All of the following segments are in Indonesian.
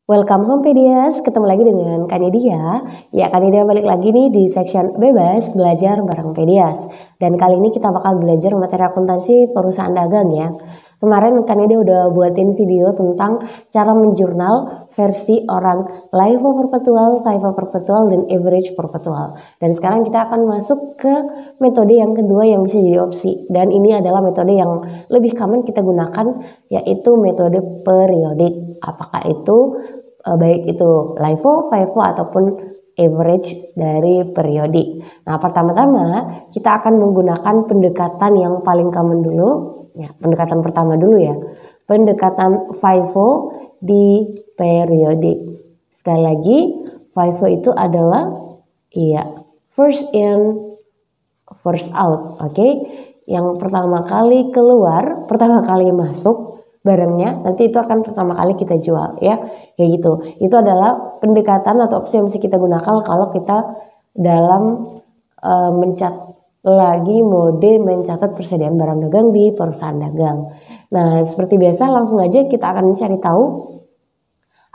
Welcome home Pedias, ketemu lagi dengan Kanidia. Ya, Kanidia balik lagi nih di section bebas belajar bareng Pedias. Dan kali ini kita bakal belajar materi akuntansi perusahaan dagang ya. Kemarin Kanidia udah buatin video tentang cara menjurnal versi orang LIFO perpetual, FIFO perpetual, dan average perpetual. Dan sekarang kita akan masuk ke metode yang kedua yang bisa jadi opsi. Dan ini adalah metode yang lebih common kita gunakan, yaitu metode periodik. Apakah itu baik itu LIFO, FIFO ataupun average dari periodik. Nah, pertama-tama kita akan menggunakan pendekatan yang paling common dulu. Ya, pendekatan pertama dulu ya. Pendekatan FIFO di periodik. Sekali lagi, FIFO itu adalah first in, first out. Oke. Yang pertama kali keluar, pertama kali masuk barangnya, nanti itu akan pertama kali kita jual ya, kayak gitu. Itu adalah pendekatan atau opsi yang bisa kita gunakan kalau kita dalam mode mencatat persediaan barang dagang di perusahaan dagang. Nah, seperti biasa langsung aja kita akan mencari tahu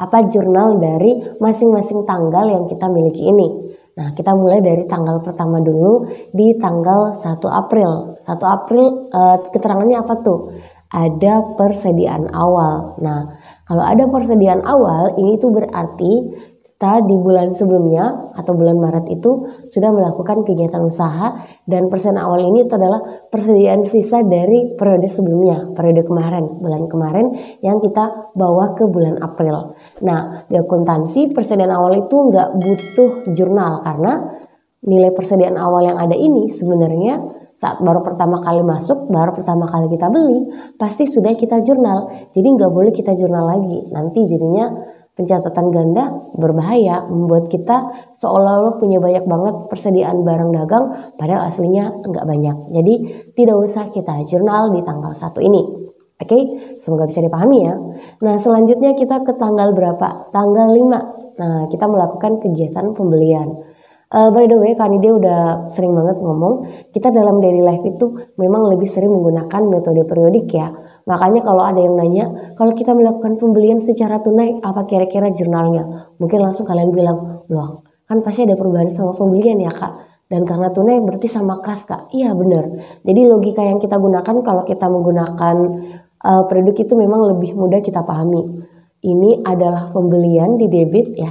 apa jurnal dari masing-masing tanggal yang kita miliki ini. Nah, kita mulai dari tanggal pertama dulu di tanggal 1 April. 1 April keterangannya apa tuh? Ada persediaan awal. Nah, kalau ada persediaan awal, ini tuh berarti kita di bulan sebelumnya atau bulan Maret itu sudah melakukan kegiatan usaha, dan persediaan awal ini itu adalah persediaan sisa dari periode sebelumnya, periode kemarin, bulan kemarin yang kita bawa ke bulan April. Nah, di akuntansi persediaan awal itu nggak butuh jurnal karena nilai persediaan awal yang ada ini sebenarnya saat baru pertama kali masuk, baru pertama kali kita beli, pasti sudah kita jurnal. Jadi nggak boleh kita jurnal lagi. Nanti jadinya pencatatan ganda berbahaya, membuat kita seolah-olah punya banyak banget persediaan barang dagang, padahal aslinya nggak banyak. Jadi tidak usah kita jurnal di tanggal 1 ini. Oke, semoga bisa dipahami ya. Nah, selanjutnya kita ke tanggal berapa? Tanggal 5. Nah, kita melakukan kegiatan pembelian. By the way, Kanidia udah sering banget ngomong, kita dalam daily life itu memang lebih sering menggunakan metode periodik ya. Makanya kalau ada yang nanya, kalau kita melakukan pembelian secara tunai, apa kira-kira jurnalnya? Mungkin langsung kalian bilang, loh kan pasti ada perubahan sama pembelian ya kak. Dan karena tunai berarti sama kas kak. Iya benar. Jadi logika yang kita gunakan kalau kita menggunakan periodik itu memang lebih mudah kita pahami. Ini adalah pembelian di debit ya.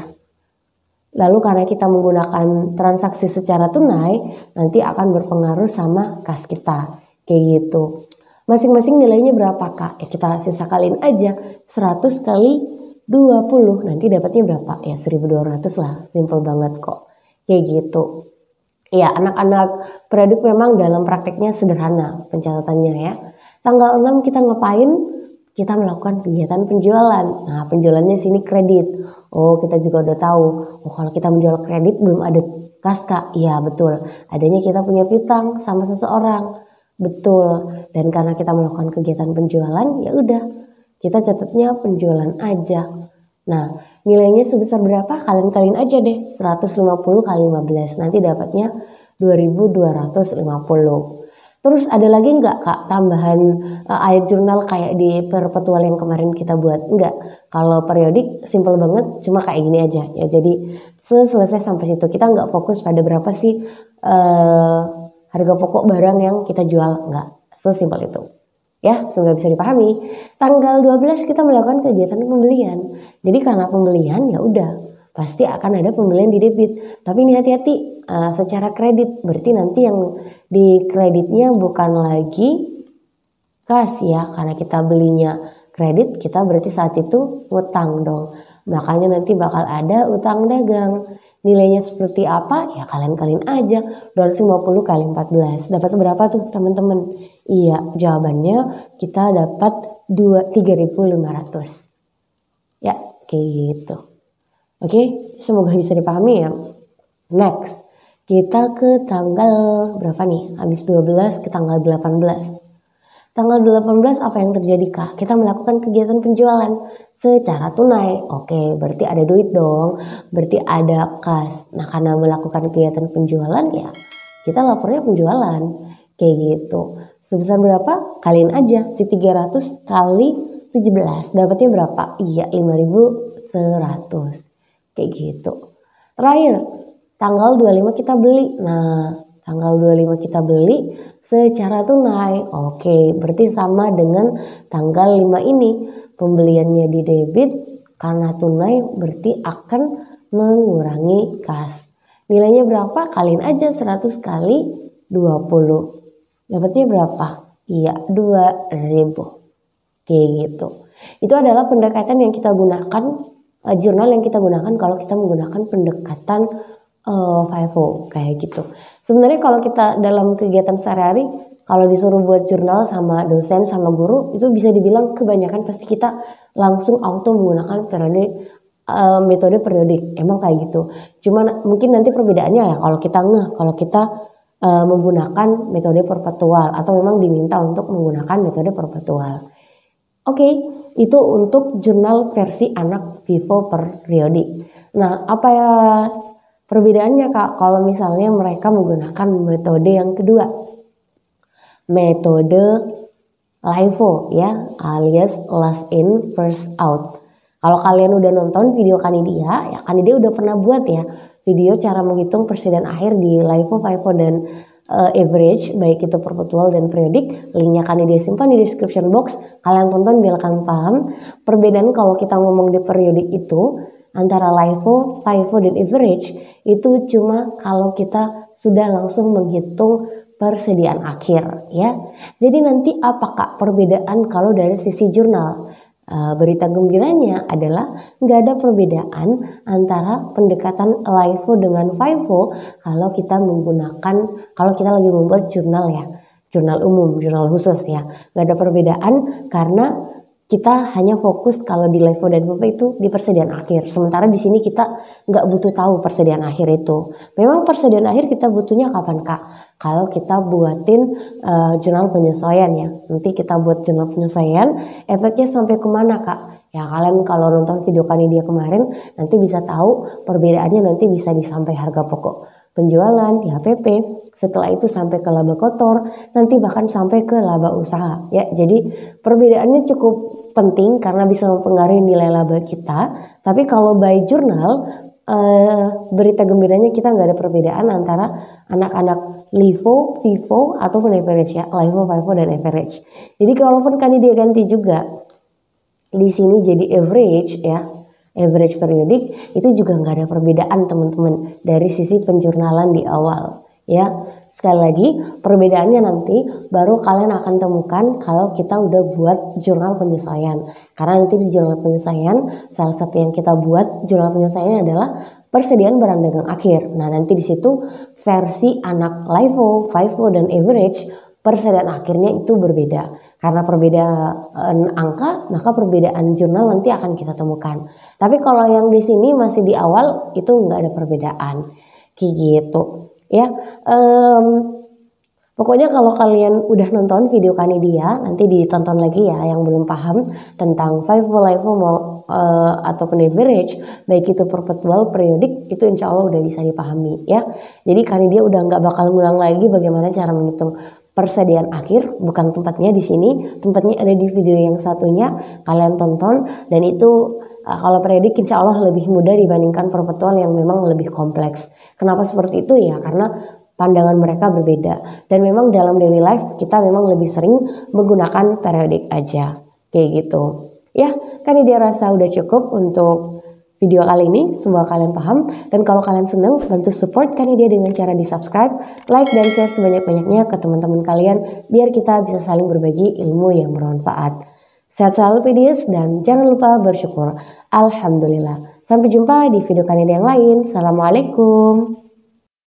Lalu karena kita menggunakan transaksi secara tunai, nanti akan berpengaruh sama kas kita. Kayak gitu. Masing-masing nilainya berapa kak? Ya kita sisa kaliin aja. 100 kali 20. Nanti dapatnya berapa? Ya 1200 lah. Simple banget kok. Kayak gitu. Ya, anak-anak periodik memang dalam prakteknya sederhana pencatatannya ya. Tanggal 6 kita ngapain? Kita melakukan kegiatan penjualan. Nah, penjualannya sini kredit. Oh, kita juga udah tahu. Oh, kalau kita menjual kredit belum ada kas kak. Iya betul. Adanya kita punya piutang sama seseorang. Betul. Dan karena kita melakukan kegiatan penjualan, ya udah kita catatnya penjualan aja. Nah, nilainya sebesar berapa? Kalian aja deh. 150 kali 15. Nanti dapatnya 2250. Terus ada lagi nggak kak tambahan ayat jurnal kayak di perpetual yang kemarin kita buat? Enggak. Kalau periodik simple banget, cuma kayak gini aja ya. Jadi selesai sampai situ. Kita nggak fokus pada berapa sih harga pokok barang yang kita jual. Enggak. Sesimpel itu. Ya, semoga bisa dipahami. Tanggal 12 kita melakukan kegiatan pembelian. Jadi karena pembelian ya udah pasti akan ada pembelian di debit. Tapi ini hati-hati secara kredit. Berarti nanti yang di kreditnya bukan lagi kas ya. Karena kita belinya kredit, kita berarti saat itu utang dong. Makanya nanti bakal ada utang dagang. Nilainya seperti apa? Ya kalian aja. 250 kali 14. Dapat berapa tuh teman-teman? Iya, jawabannya kita dapat 3.500. Ya, kayak gitu. Oke, semoga bisa dipahami ya. Next, kita ke tanggal berapa nih? Habis 12 ke tanggal 18. Tanggal 18 apa yang terjadi kak? Kita melakukan kegiatan penjualan secara tunai. Oke, berarti ada duit dong. Berarti ada kas. Nah, karena melakukan kegiatan penjualan ya kita lapornya penjualan. Kayak gitu. Sebesar berapa? Kalian aja. Si 300 kali 17. Dapatnya berapa? Iya, 5.100. 100. Kayak gitu. Terakhir, tanggal 25 kita beli. Nah, tanggal 25 kita beli secara tunai. Oke, berarti sama dengan tanggal 5 ini. Pembeliannya di debit karena tunai berarti akan mengurangi kas. Nilainya berapa? Kaliin aja 100 kali 20. Dapatnya berapa? Iya, 2.000. Kayak gitu. Itu adalah pendekatan yang kita gunakan, jurnal yang kita gunakan kalau kita menggunakan pendekatan 5O kayak gitu. Sebenarnya kalau kita dalam kegiatan sehari-hari, kalau disuruh buat jurnal sama dosen sama guru, itu bisa dibilang kebanyakan pasti kita langsung auto menggunakan metode periodik. Emang kayak gitu. Cuman mungkin nanti perbedaannya ya kalau kita menggunakan metode perpetual atau memang diminta untuk menggunakan metode perpetual. Oke, itu untuk jurnal versi anak Vivo periodik. Nah, apa ya perbedaannya Kak kalau misalnya mereka menggunakan metode yang kedua? Metode LIFO ya, alias last in first out. Kalau kalian udah nonton video Kanidia, ya Kanidia udah pernah buat ya video cara menghitung persediaan akhir di LIFO, FIFO dan average, baik itu perpetual dan periodik. Linknya Kanidia simpan di description box. Kalian tonton biar kalian paham. Perbedaan kalau kita ngomong di periodik itu antara LIFO, FIFO dan average itu cuma kalau kita sudah langsung menghitung persediaan akhir ya. Jadi nanti apakah perbedaan kalau dari sisi jurnal? Berita gembiranya adalah nggak ada perbedaan antara pendekatan LIFO dengan FIFO kalau kita lagi membuat jurnal ya, jurnal umum, jurnal khusus ya, nggak ada perbedaan karena kita hanya fokus kalau di LIFO dan FIFO itu di persediaan akhir. Sementara di sini kita nggak butuh tahu persediaan akhir itu. Memang persediaan akhir kita butuhnya kapan Kak? Kalau kita buatin jurnal penyesuaian ya. Nanti kita buat jurnal penyesuaian, efeknya sampai kemana Kak? Ya kalian kalau nonton video Kanidia kemarin nanti bisa tahu perbedaannya, nanti bisa disampai harga pokok penjualan di HPP. Setelah itu sampai ke laba kotor, nanti bahkan sampai ke laba usaha ya. Jadi perbedaannya cukup penting karena bisa mempengaruhi nilai laba kita. Tapi kalau by jurnal, berita gembiranya kita nggak ada perbedaan antara anak-anak LIFO, FIFO ataupun average ya, LIFO, FIFO dan average. Jadi kalaupun Kanidia ganti juga di sini jadi average ya, average periodik, itu juga nggak ada perbedaan teman-teman dari sisi penjurnalan di awal ya. Sekali lagi perbedaannya nanti baru kalian akan temukan kalau kita udah buat jurnal penyesuaian. Karena nanti di jurnal penyesuaian salah satu yang kita buat jurnal penyesuaian adalah persediaan barang dagang akhir. Nah nanti di situ versi anak LIFO, FIFO dan average persediaan akhirnya itu berbeda. Karena perbedaan angka, maka perbedaan jurnal nanti akan kita temukan. Tapi kalau yang di sini masih di awal itu nggak ada perbedaan, kayak gitu. Ya, pokoknya kalau kalian udah nonton video Kanidia, nanti ditonton lagi ya yang belum paham tentang FIFO, LIFO ataupun average, baik itu perpetual, periodik, itu insya Allah udah bisa dipahami ya. Jadi Kanidia udah nggak bakal ngulang lagi bagaimana cara menghitung persediaan akhir, bukan tempatnya di sini, tempatnya ada di video yang satunya, kalian tonton. Dan itu kalau periodik insya Allah lebih mudah dibandingkan perpetual yang memang lebih kompleks. Kenapa seperti itu ya? Karena pandangan mereka berbeda. Dan memang dalam daily life kita memang lebih sering menggunakan periodik aja. Kayak gitu. Ya, kan dia rasa udah cukup untuk video kali ini. Semoga kalian paham. Dan kalau kalian senang, bantu support Kanidia dengan cara di subscribe, like, dan share sebanyak-banyaknya ke teman-teman kalian. Biar kita bisa saling berbagi ilmu yang bermanfaat. Sehat selalu PDS dan jangan lupa bersyukur. Alhamdulillah. Sampai jumpa di video Kanidia yang lain. Assalamualaikum.